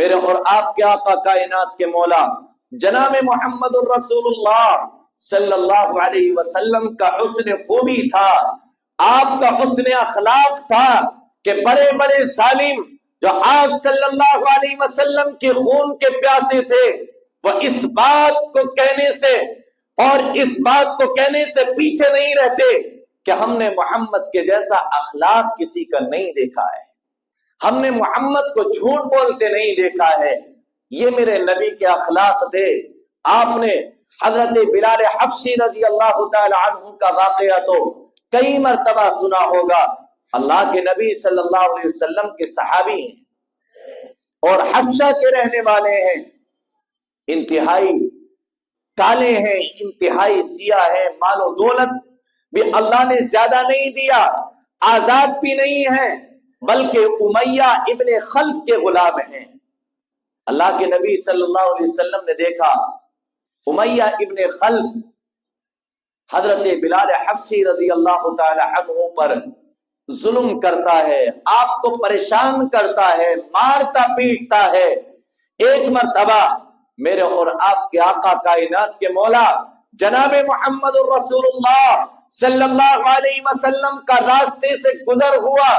میرے اور آپ کے آقا کائنات کے مولا جناب محمد الرسول اللہ صلی اللہ علیہ وسلم کا حسن خوبی تھا، آپ کا حسن اخلاق تھا کہ بڑے بڑے ظالم جو آپ صلی اللہ علیہ وسلم کے خون کے پیاسے تھے، وہ اس بات کو کہنے سے اور اس بات کو کہنے سے پیچھے نہیں رہتے کہ ہم نے محمد کے جیسا اخلاق کسی کا نہیں دیکھا ہے، ہم نے محمد کو جھوٹ بولتے نہیں دیکھا ہے۔ یہ میرے نبی کے اخلاق تھے۔ آپ نے حضرت بلال حبشی رضی اللہ تعالی عنہ کا واقعہ تو کئی مرتبہ سنا ہوگا۔ اللہ کے نبی صلی اللہ علیہ وسلم کے صحابی ہیں اور حبشہ کے رہنے والے ہیں، انتہائی کالے ہیں، انتہائی سیاہ ہیں، مال و دولت بھی اللہ نے زیادہ نہیں دیا، آزاد بھی نہیں ہیں، بلکہ امیہ ابن خلف کے غلام ہیں۔ اللہ کے نبی صلی اللہ علیہ وسلم نے دیکھا امیہ ابن خلف حضرت بلال حبشی رضی اللہ تعالی عنہ پر ظلم کرتا ہے، آپ کو پریشان کرتا ہے، مارتا پیٹتا ہے۔ ایک مرتبہ میرے اور آپ کے آقا کائنات کے مولا جناب محمد الرسول اللہ صلی اللہ علیہ وسلم کا راستے سے گزر ہوا،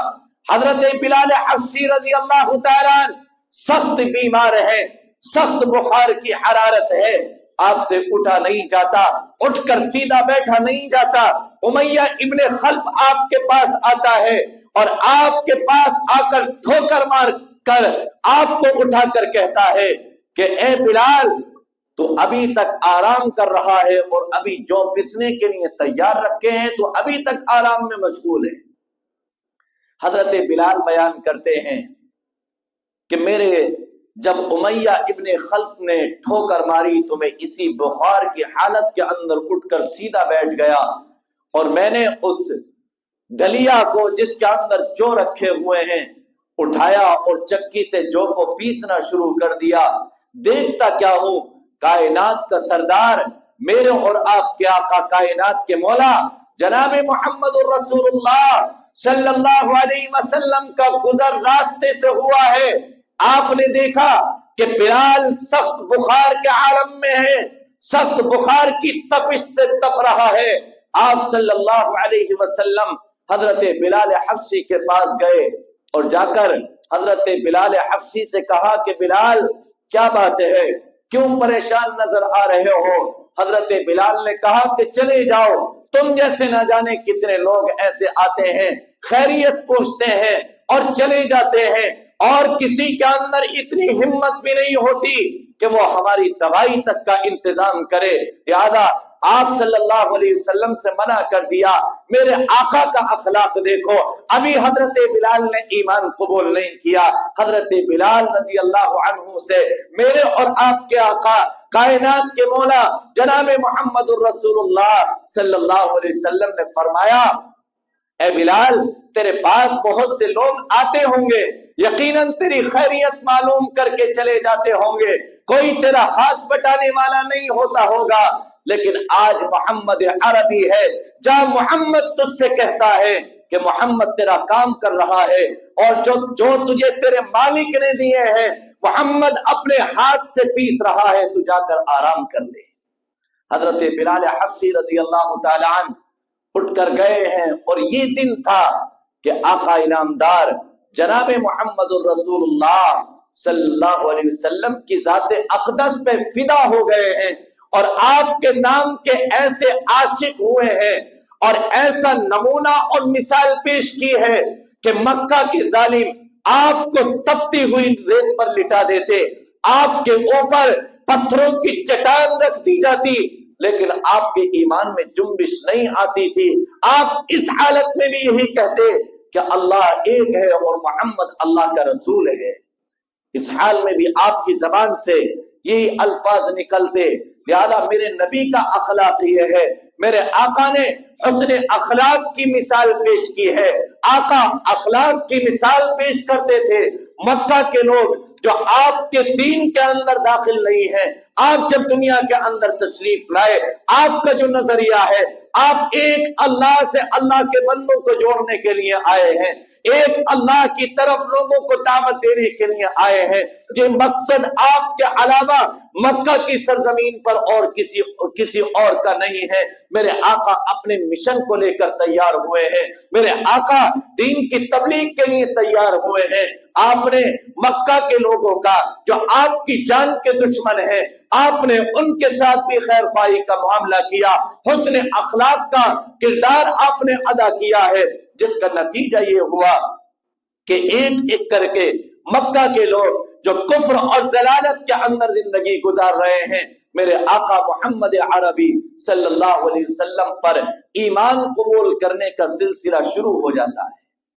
حضرت بلال حبشی رضی اللہ تعالیٰ سخت بیمار ہے، سخت بخار کی حرارت ہے، آپ سے اٹھا نہیں جاتا، اٹھ کر سیدھا بیٹھا نہیں جاتا۔ امیہ ابن خلف آپ کے پاس آتا ہے اور آپ کے پاس آ کر ٹھوکر مار کر آپ کو اٹھا کر کہتا ہے کہ اے بلال، تو ابھی تک آرام کر رہا ہے اور ابھی جو پسنے کے لیے تیار رکھے ہیں تو ابھی تک آرام میں مشغول ہے۔ حضرت بلال بیان کرتے ہیں کہ میرے جب امیہ ابن خلف نے ٹھوکر ماری تو میں اسی بخار کی حالت کے اندر اٹھ کر سیدھا بیٹھ گیا اور میں نے اس ڈلیا کو جس کے اندر جو رکھے ہوئے ہیں اٹھایا اور چکی سے جو کو پیسنا شروع کر دیا۔ دیکھتا کیا ہوں، کائنات کا سردار میرے اور آپ کے آقا کائنات کے مولا جناب محمد الرسول اللہ صلی اللہ علیہ وسلم کا گزر راستے سے ہوا ہے۔ آپ نے دیکھا کہ بلال سخت بخار کے عالم میں ہے، سخت بخار کی تپش سے تپ رہا ہے۔ آپ صلی اللہ علیہ وسلم حضرت بلال حبشی کے پاس گئے اور جا کر حضرت بلال حبشی سے کہا کہ بلال کیا بات ہے، کیوں پریشان نظر آ رہے ہو؟ حضرت بلال نے کہا کہ چلے جاؤ، تم جیسے نہ جانے کتنے لوگ ایسے آتے ہیں، خیریت پوچھتے ہیں اور چلے جاتے ہیں، اور کسی کے اندر اتنی ہمت بھی نہیں ہوتی کہ وہ ہماری دوائی تک کا انتظام کرے، لہذا آپ صلی اللہ علیہ وسلم سے منع کر دیا۔ میرے آقا کا اخلاق دیکھو، ابھی حضرت بلال نے ایمان قبول نہیں کیا، حضرت بلال رضی اللہ عنہ سے میرے اور آپ کے آقا کائنات کے مولا جناب محمد الرسول اللہ صلی اللہ علیہ وسلم نے فرمایا اے بلال، تیرے پاس بہت سے لوگ آتے ہوں گے، یقیناً تیری خیریت معلوم کر کے چلے جاتے ہوں گے، کوئی تیرا ہاتھ بٹانے والا نہیں ہوتا ہوگا، لیکن آج محمد عربی ہے، جہاں محمد تجھ سے کہتا ہے کہ محمد تیرا کام کر رہا ہے اور جو تجھے تیرے مالک نے دیے ہیں محمد اپنے ہاتھ سے پیس رہا ہے، تو جا کر آرام کر لے۔ حضرت بلال حبشی رضی اللہ تعالیٰ عنہ اٹھ کر گئے ہیں اور یہ دن تھا کہ آقا انعامدار جناب محمد الرسول اللہ صلی اللہ علیہ وسلم کی ذات اقدس پہ فدا ہو گئے ہیں اور آپ کے نام کے ایسے عاشق ہوئے ہیں اور ایسا نمونہ اور مثال پیش کی ہے کہ مکہ کے ظالم آپ کو تپتی ہوئی ریت پر لٹا دیتے، آپ کے اوپر پتھروں کی چٹان رکھ دی جاتی، لیکن آپ کے ایمان میں جنبش نہیں آتی تھی۔ آپ اس حالت میں بھی یہی کہتے کہ اللہ ایک ہے اور محمد اللہ کا رسول ہے۔ اس حال میں بھی آپ کی زبان سے یہی الفاظ نکلتے، لہذا میرے نبی کا اخلاق یہ ہے، میرے آقا نے حسن اخلاق کی مثال پیش کی ہے۔ آقا اخلاق کی مثال پیش کرتے تھے۔ مکہ کے لوگ جو آپ کے دین کے اندر داخل نہیں ہیں، آپ جب دنیا کے اندر تشریف لائے، آپ کا جو نظریہ ہے، آپ ایک اللہ سے اللہ کے بندوں کو جوڑنے کے لیے آئے ہیں، ایک اللہ کی طرف لوگوں کو دعوت دینے کے لیے آئے ہیں۔ یہ مقصد آپ کے علاوہ مکہ کی سرزمین پر اور کسی اور کا نہیں ہے۔ میرے آقا اپنے مشن کو لے کر تیار ہوئے ہیں، میرے آقا دین کی تبلیغ کے لیے تیار ہوئے ہیں۔ آپ نے مکہ کے لوگوں کا جو آپ کی جان کے دشمن ہیں، آپ نے ان کے ساتھ بھی خیر خواہی کا معاملہ کیا، حسن اخلاق کا کردار آپ نے ادا کیا ہے، جس کا نتیجہ یہ ہوا کہ ایک ایک کر کے مکہ کے لوگ جو کفر اور ضلالت کے اندر زندگی گزار رہے ہیں، میرے آقا محمد عربی صلی اللہ علیہ وسلم پر ایمان قبول کرنے کا سلسلہ شروع ہو جاتا ہے۔